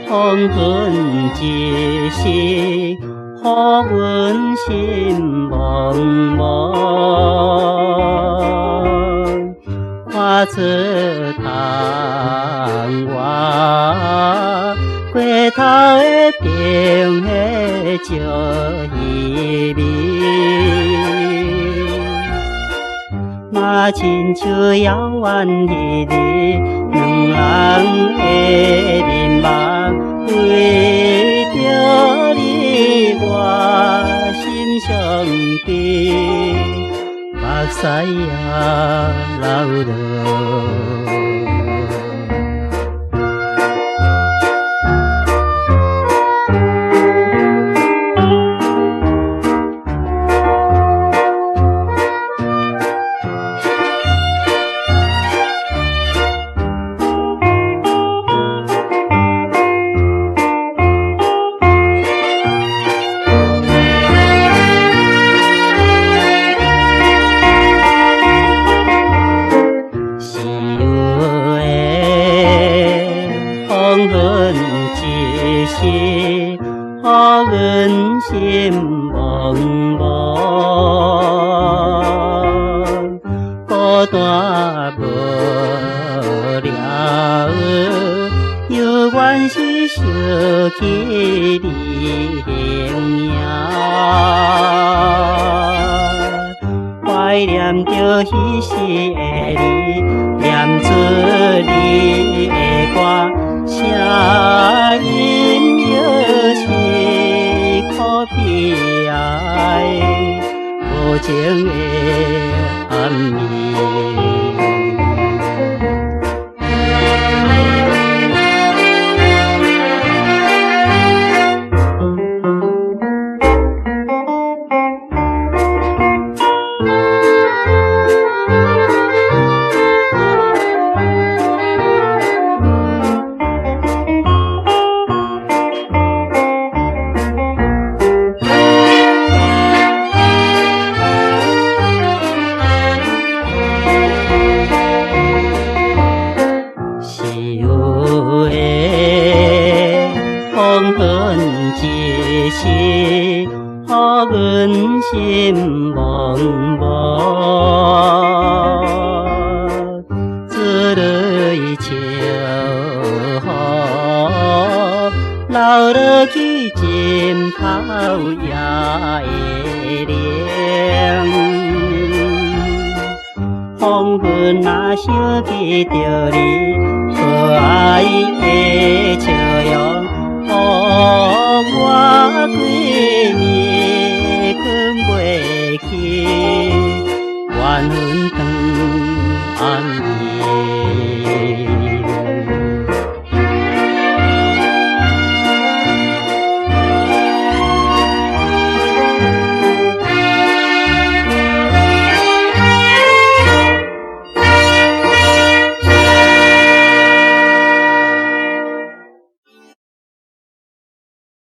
黄昏之时，予阮心茫茫，看出窗外过头的冰的石稀微，嘛亲像遥远彼日，两人的面目。为着你，我心伤悲，目屎也流落。黄昏之时，予阮心茫茫，孤单无聊，犹原是想起你形影，怀念着彼时的你，念出你的歌。声音犹是可悲哀，无情的暗暝。黄昏之时，予阮心茫茫，一蕊笑雨，流落去枕头也会凉。黄昏若想起着你可爱的笑容。予我几暝困袂去，缘分长暗暝。